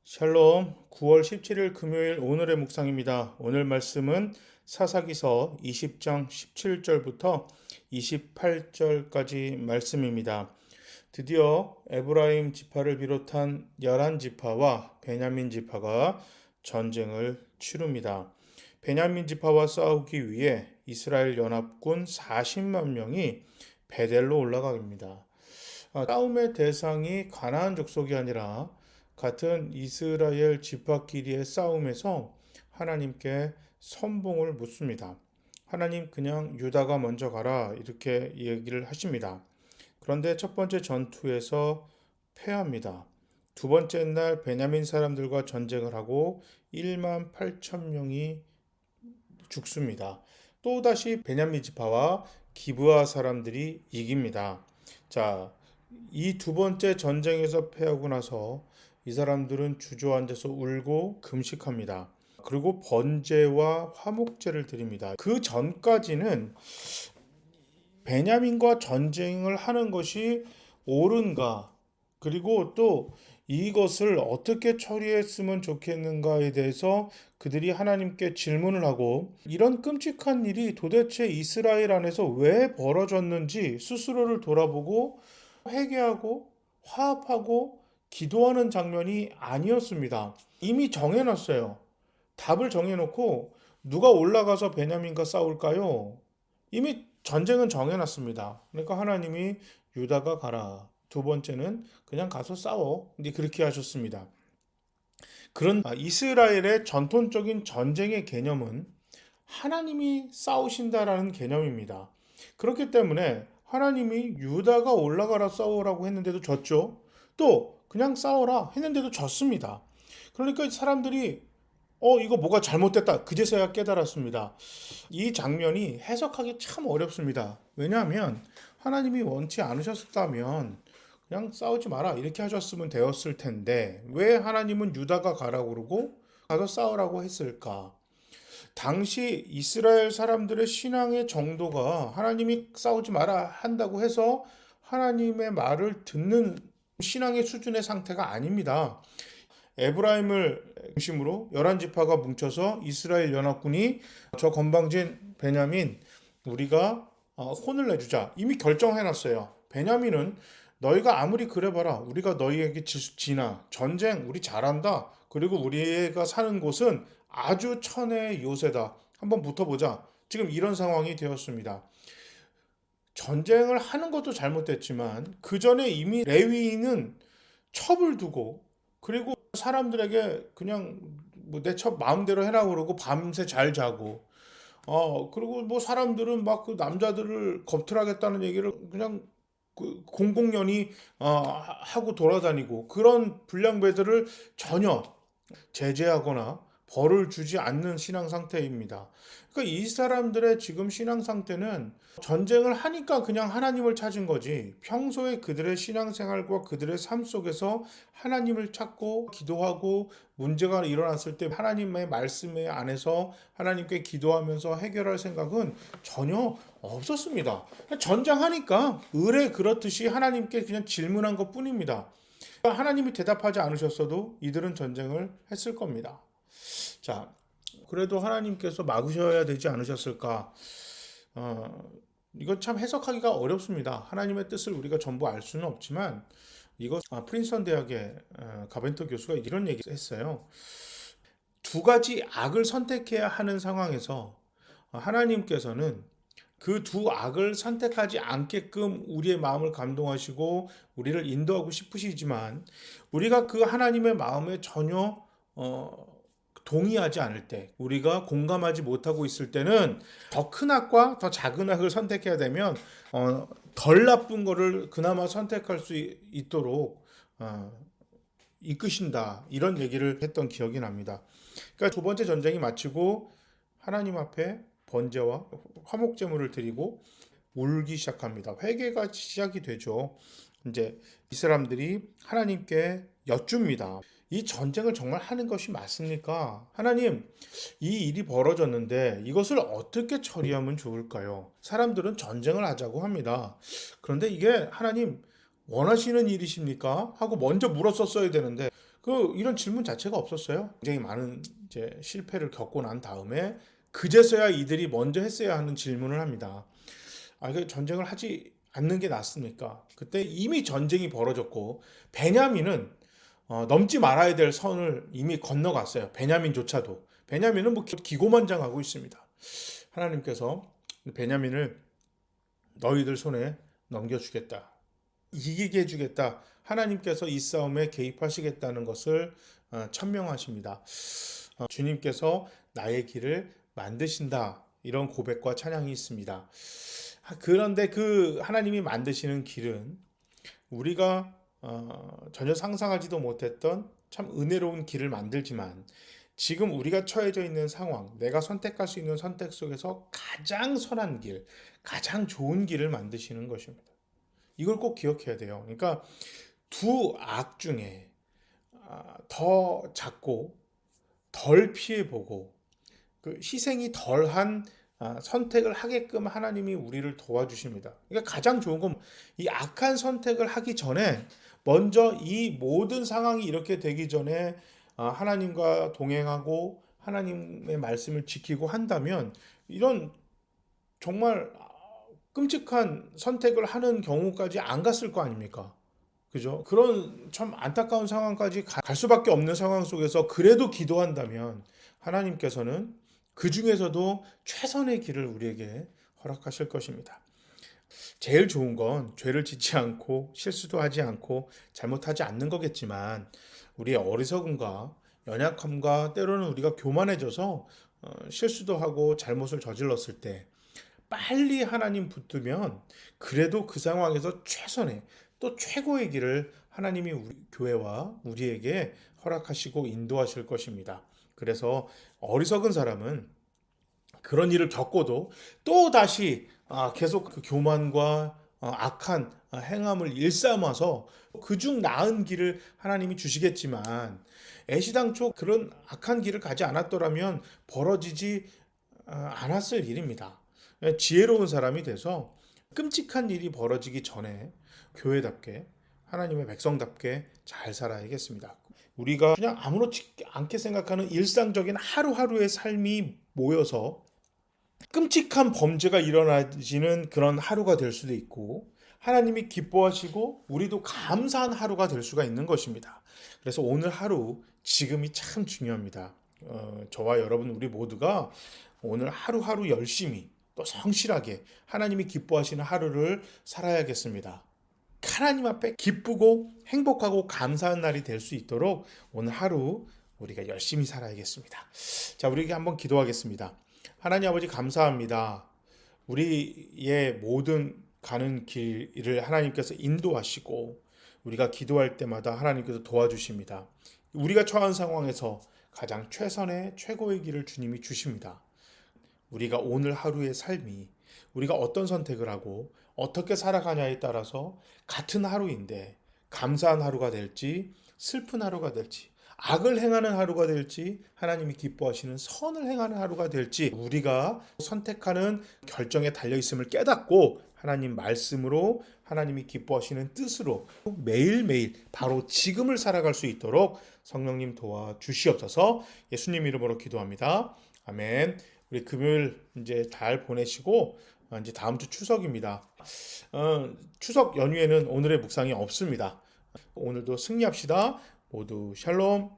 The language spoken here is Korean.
샬롬, 9월 17일 금요일 오늘의 묵상입니다. 오늘 말씀은 사사기서 20장 17절부터 28절까지 말씀입니다. 드디어 에브라임 지파를 비롯한 11지파와 베냐민 지파가 전쟁을 치릅니다. 베냐민 지파와 싸우기 위해 이스라엘 연합군 40만 명이 베델로 올라갑니다. 싸움의 대상이 가나안 족속이 아니라 같은 이스라엘 지파끼리의 싸움에서 하나님께 선봉을 묻습니다. 하나님 그냥 유다가 먼저 가라 이렇게 얘기를 하십니다. 그런데 첫 번째 전투에서 패합니다. 두 번째 날 베냐민 사람들과 전쟁을 하고 1만 8천 명이 죽습니다. 또다시 베냐민 지파와 기브아 사람들이 이깁니다. 자, 이 두 번째 전쟁에서 패하고 나서 이 사람들은 주저앉아서 울고 금식합니다. 그리고 번제와 화목제를 드립니다. 그 전까지는 베냐민과 전쟁을 하는 것이 옳은가, 그리고 또 이것을 어떻게 처리했으면 좋겠는가에 대해서 그들이 하나님께 질문을 하고, 이런 끔찍한 일이 도대체 이스라엘 안에서 왜 벌어졌는지 스스로를 돌아보고 회개하고 화합하고 기도하는 장면이 아니었습니다. 이미 정해놨어요. 답을 정해놓고 누가 올라가서 베냐민과 싸울까요? 이미 전쟁은 정해놨습니다. 그러니까 하나님이 유다가 가라. 두 번째는 그냥 가서 싸워. 근데 그렇게 하셨습니다. 그런 이스라엘의 전통적인 전쟁의 개념은 하나님이 싸우신다라는 개념입니다. 그렇기 때문에 하나님이 유다가 올라가라 싸우라고 했는데도 졌죠. 또 그냥 싸워라 했는데도 졌습니다. 그러니까 사람들이 이거 뭐가 잘못됐다. 그제서야 깨달았습니다. 이 장면이 해석하기 참 어렵습니다. 왜냐하면 하나님이 원치 않으셨다면 그냥 싸우지 마라 이렇게 하셨으면 되었을 텐데 왜 하나님은 유다가 가라고 그러고 가서 싸우라고 했을까? 당시 이스라엘 사람들의 신앙의 정도가 하나님이 싸우지 마라 한다고 해서 하나님의 말을 듣는 신앙의 수준의 상태가 아닙니다. 에브라임을 중심으로 11지파가 뭉쳐서 이스라엘 연합군이 저 건방진 베냐민 우리가 혼을 내주자 이미 결정해놨어요. 베냐민은 너희가 아무리 그래봐라 우리가 너희에게 지나 전쟁 우리 잘한다. 그리고 우리가 사는 곳은 아주 천혜의 요새다. 한번 붙어보자. 지금 이런 상황이 되었습니다. 전쟁을 하는 것도 잘못됐지만 그 전에 이미 레위인은 첩을 두고 그리고 사람들에게 그냥 뭐 내 첩 마음대로 해라 그러고 밤새 잘 자고 그리고 뭐 사람들은 막 그 남자들을 겁탈하겠다는 얘기를 그냥 그 공공연히 하고 돌아다니고 그런 불량배들을 전혀 제재하거나 벌을 주지 않는 신앙 상태입니다. 그러니까 이 사람들의 지금 신앙 상태는 전쟁을 하니까 그냥 하나님을 찾은 거지, 평소에 그들의 신앙생활과 그들의 삶 속에서 하나님을 찾고 기도하고 문제가 일어났을 때 하나님의 말씀에 안에서 하나님께 기도하면서 해결할 생각은 전혀 없었습니다. 전쟁하니까 의뢰 그렇듯이 하나님께 그냥 질문한 것 뿐입니다. 하나님이 대답하지 않으셨어도 이들은 전쟁을 했을 겁니다. 자, 그래도 하나님께서 막으셔야 되지 않으셨을까? 이건 참 해석하기가 어렵습니다. 하나님의 뜻을 우리가 전부 알 수는 없지만 이거 프린스턴 대학의 가벤터 교수가 이런 얘기를 했어요. 두 가지 악을 선택해야 하는 상황에서 하나님께서는 그 두 악을 선택하지 않게끔 우리의 마음을 감동하시고 우리를 인도하고 싶으시지만 우리가 그 하나님의 마음에 전혀 동의하지 않을 때, 우리가 공감하지 못하고 있을 때는 더 큰 악과 더 작은 악을 선택해야 되면 덜 나쁜 거를 그나마 선택할 수 있도록 이끄신다, 이런 얘기를 했던 기억이 납니다. 그러니까 두 번째 전쟁이 마치고 하나님 앞에 번제와 화목제물을 드리고 울기 시작합니다. 회개가 시작이 되죠. 이제 이 사람들이 하나님께 여쭙니다. 이 전쟁을 정말 하는 것이 맞습니까? 하나님, 이 일이 벌어졌는데 이것을 어떻게 처리하면 좋을까요? 사람들은 전쟁을 하자고 합니다. 그런데 이게 하나님 원하시는 일이십니까? 하고 먼저 물었었어야 되는데 이런 질문 자체가 없었어요. 굉장히 많은 이제 실패를 겪고 난 다음에 그제서야 이들이 먼저 했어야 하는 질문을 합니다. 그 전쟁을 하지 않는 게 낫습니까? 그때 이미 전쟁이 벌어졌고 베냐민은 넘지 말아야 될 선을 이미 건너갔어요. 베냐민조차도. 베냐민은 뭐 기고만장하고 있습니다. 하나님께서 베냐민을 너희들 손에 넘겨주겠다. 이기게 해주겠다. 하나님께서 이 싸움에 개입하시겠다는 것을 천명하십니다. 주님께서 나의 길을 만드신다. 이런 고백과 찬양이 있습니다. 그런데 그 하나님이 만드시는 길은 우리가 전혀 상상하지도 못했던 참 은혜로운 길을 만들지만 지금 우리가 처해져 있는 상황, 내가 선택할 수 있는 선택 속에서 가장 선한 길, 가장 좋은 길을 만드시는 것입니다. 이걸 꼭 기억해야 돼요. 그러니까 두 악 중에 더 작고 덜 피해보고 그 희생이 덜한 선택을 하게끔 하나님이 우리를 도와주십니다. 그러니까 가장 좋은 건 이 악한 선택을 하기 전에 먼저 이 모든 상황이 이렇게 되기 전에 하나님과 동행하고 하나님의 말씀을 지키고 한다면 이런 정말 끔찍한 선택을 하는 경우까지 안 갔을 거 아닙니까? 그죠? 그런 참 안타까운 상황까지 갈 수밖에 없는 상황 속에서 그래도 기도한다면 하나님께서는 그 중에서도 최선의 길을 우리에게 허락하실 것입니다. 제일 좋은 건 죄를 짓지 않고 실수도 하지 않고 잘못하지 않는 거겠지만 우리의 어리석음과 연약함과 때로는 우리가 교만해져서 실수도 하고 잘못을 저질렀을 때 빨리 하나님 붙들면 그래도 그 상황에서 최선의 또 최고의 길을 하나님이 우리 교회와 우리에게 허락하시고 인도하실 것입니다. 그래서 어리석은 사람은 그런 일을 겪고도 또 다시 계속 그 교만과 악한 행함을 일삼아서 그중 나은 길을 하나님이 주시겠지만 애시당초 그런 악한 길을 가지 않았더라면 벌어지지 않았을 일입니다. 지혜로운 사람이 돼서 끔찍한 일이 벌어지기 전에 교회답게 하나님의 백성답게 잘 살아야겠습니다. 우리가 그냥 아무렇지 않게 생각하는 일상적인 하루하루의 삶이 모여서 끔찍한 범죄가 일어나지는 그런 하루가 될 수도 있고 하나님이 기뻐하시고 우리도 감사한 하루가 될 수가 있는 것입니다. 그래서 오늘 하루 지금이 참 중요합니다. 저와 여러분 우리 모두가 오늘 하루하루 열심히 또 성실하게 하나님이 기뻐하시는 하루를 살아야겠습니다. 하나님 앞에 기쁘고 행복하고 감사한 날이 될 수 있도록 오늘 하루 우리가 열심히 살아야겠습니다. 자, 우리에게 한번 기도하겠습니다. 하나님 아버지 감사합니다. 우리의 모든 가는 길을 하나님께서 인도하시고 우리가 기도할 때마다 하나님께서 도와주십니다. 우리가 처한 상황에서 가장 최선의 최고의 길을 주님이 주십니다. 우리가 오늘 하루의 삶이 우리가 어떤 선택을 하고 어떻게 살아가냐에 따라서 같은 하루인데 감사한 하루가 될지 슬픈 하루가 될지 악을 행하는 하루가 될지 하나님이 기뻐하시는 선을 행하는 하루가 될지 우리가 선택하는 결정에 달려있음을 깨닫고 하나님 말씀으로 하나님이 기뻐하시는 뜻으로 매일매일 바로 지금을 살아갈 수 있도록 성령님 도와주시옵소서. 예수님 이름으로 기도합니다. 아멘. 우리 금요일 이제 잘 보내시고 이제 다음 주 추석입니다. 추석 연휴에는 오늘의 묵상이 없습니다. 오늘도 승리합시다. 모두 샬롬.